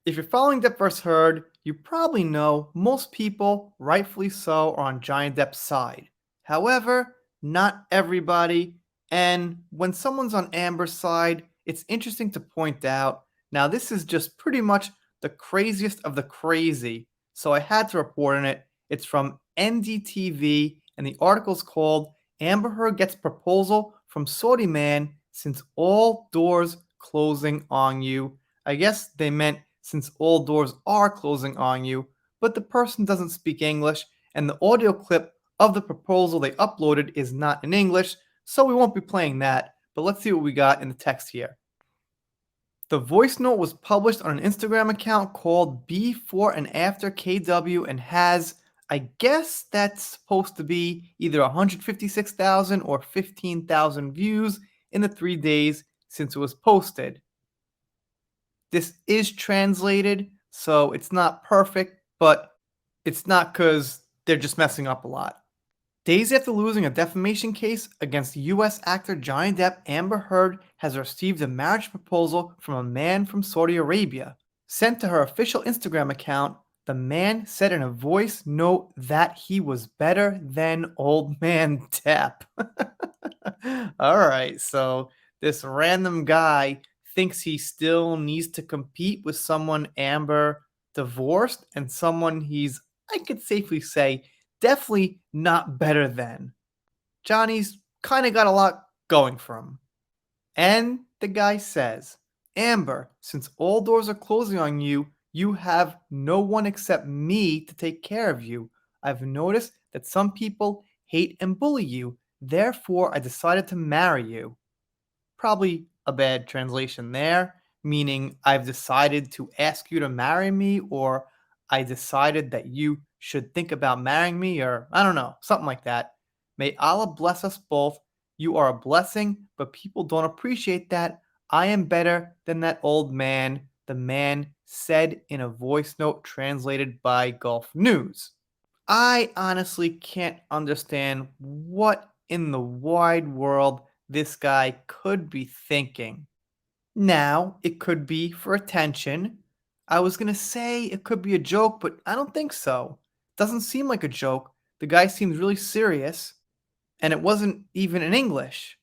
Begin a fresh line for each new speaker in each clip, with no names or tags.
If you're following Depp vs. Heard, you probably know most people, rightfully so, are on Johnny Depp's side. However, not everybody, and when someone's on Amber's side, it's interesting to point out. Now, this is just pretty much the craziest of the crazy, so I had to report on it. It's from NDTV, and the article's called Amber Heard Gets Proposal from Saudi Man Since All Doors Closing on You. I guess they meant since all doors are closing on you, but the person doesn't speak English, and the audio clip of the proposal they uploaded is not in English, so we won't be playing that. But let's see what we got in the text here. The voice note was published on an Instagram account called Before and After KW and has, I guess that's supposed to be either 156,000 or 15,000 views in the 3 days since it was posted. This is translated, so it's not perfect, but it's not because they're just messing up a lot. Days after losing a defamation case against U.S. actor Johnny Depp, Amber Heard has received a marriage proposal from a man from Saudi Arabia. Sent to her official Instagram account, the man said in a voice note that he was better than old man Depp. Alright, so this random guy thinks he still needs to compete with someone Amber divorced and someone he's, I could safely say, definitely not better than. Johnny's kind of got a lot going for him. And the guy says, Amber, since all doors are closing on you, you have no one except me to take care of you. I've noticed that some people hate and bully you. Therefore, I decided to marry you. Probably a bad translation there, meaning I've decided to ask you to marry me, or I decided that you should think about marrying me, or I don't know, something like that. May Allah bless us both. You are a blessing, but people don't appreciate that. I am better than that old man, the man said in a voice note translated by Gulf News. I honestly can't understand what in the wide world this guy could be thinking. Now, it could be for attention. I was going to say it could be a joke, but I don't think so. Doesn't seem like a joke. The guy seems really serious, and it wasn't even in English.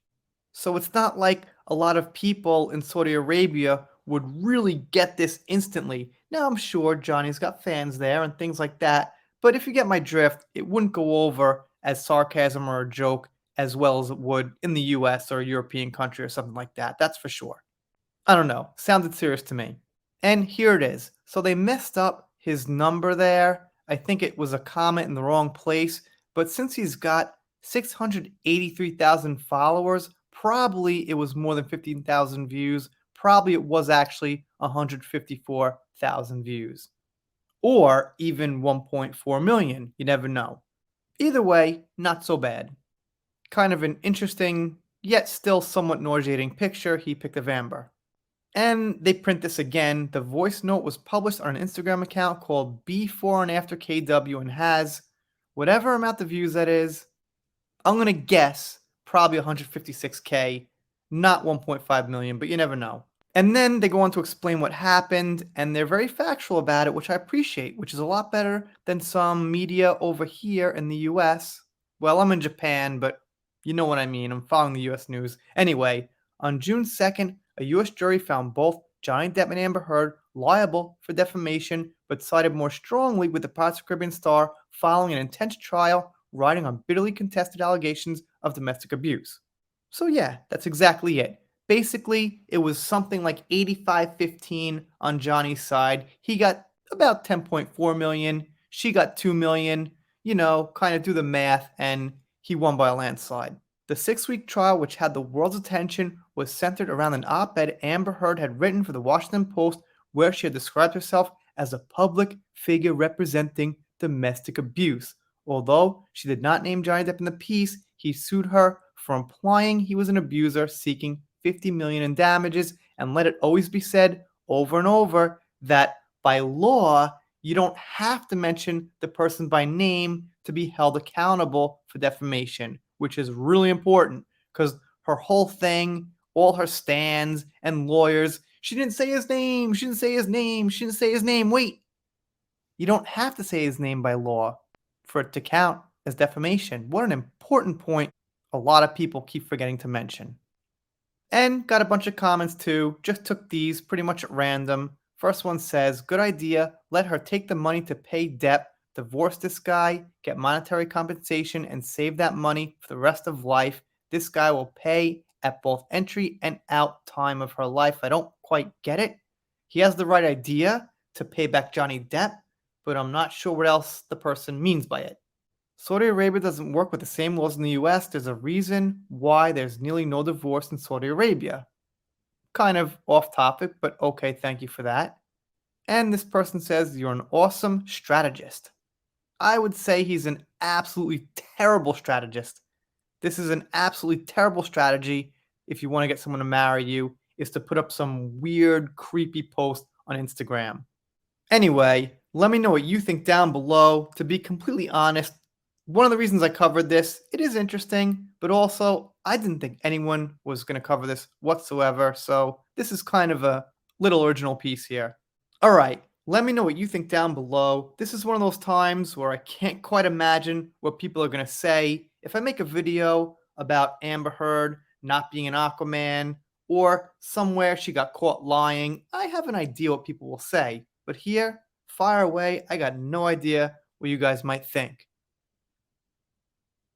So it's not like a lot of people in Saudi Arabia would really get this instantly. Now, I'm sure Johnny's got fans there and things like that, but if you get my drift, it wouldn't go over as sarcasm or a joke as well as it would in the US or a European country or something like that. That's for sure. I don't know. Sounded serious to me. And here it is. So they messed up his number there. I think it was a comment in the wrong place. But since he's got 683,000 followers, probably it was more than 15,000 views. Probably it was actually 154,000 views. Or even 1.4 million. You never know. Either way, not so bad. Kind of an interesting, yet still somewhat nauseating picture he picked of Amber. And they print this again. The voice note was published on an Instagram account called Before and After KW and has whatever amount of views that is. I'm going to guess probably 156K, not 1.5 million, but you never know. And then they go on to explain what happened, and they're very factual about it, which I appreciate, which is a lot better than some media over here in the US. Well, I'm in Japan, but you know what I mean. I'm following the US news. Anyway, on June 2nd, a U.S. jury found both Johnny Depp and Amber Heard liable for defamation, but sided more strongly with the Pirates of the Caribbean star following an intense trial riding on bitterly contested allegations of domestic abuse. So yeah, that's exactly it. Basically, it was something like 85-15 on Johnny's side. He got about 10.4 million. She got 2 million. You know, kind of do the math, and he won by a landslide. The 6-week trial, which had the world's attention, was centered around an op-ed Amber Heard had written for the Washington Post, where she had described herself as a public figure representing domestic abuse. Although she did not name Johnny Depp in the piece, he sued her for implying he was an abuser, seeking $50 million in damages, and let it always be said over and over that by law, you don't have to mention the person by name to be held accountable for defamation, which is really important because her whole thing, all her stands and lawyers, She didn't say his name. She didn't say his name. She didn't say his name. Wait, you don't have to say his name by law for it to count as defamation. What an important point a lot of people keep forgetting to mention. And got a bunch of comments too. Just took these pretty much at random. First one says, good idea. Let her take the money to pay debt, divorce this guy, get monetary compensation, and save that money for the rest of life. This guy will pay at both entry and out time of her life. I don't quite get it. He has the right idea to pay back Johnny Depp, but I'm not sure what else the person means by it. Saudi Arabia doesn't work with the same laws in the US. There's a reason why there's nearly no divorce in Saudi Arabia. Kind of off topic, but okay, thank you for that. And this person says, you're an awesome strategist. I would say he's an absolutely terrible strategist. This is an absolutely terrible strategy if you want to get someone to marry you, is to put up some weird, creepy post on Instagram. Anyway, let me know what you think down below. To be completely honest, one of the reasons I covered this, it is interesting, but also I didn't think anyone was going to cover this whatsoever, so this is kind of a little original piece here. All right, let me know what you think down below. This is one of those times where I can't quite imagine what people are going to say. If I make a video about Amber Heard not being an Aquaman, or somewhere she got caught lying, I have an idea what people will say. But here, fire away, I got no idea what you guys might think.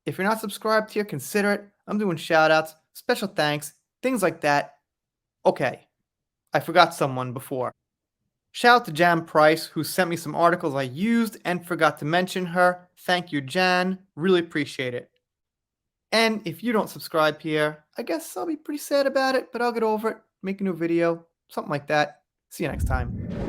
If you're not subscribed here, consider it. I'm doing shoutouts, special thanks, things like that. Okay, I forgot someone before. Shout out to Jan Price, who sent me some articles I used and forgot to mention her. Thank you, Jan. Really appreciate it. And if you don't subscribe here, I guess I'll be pretty sad about it, but I'll get over it. Make a new video, something like that. See you next time.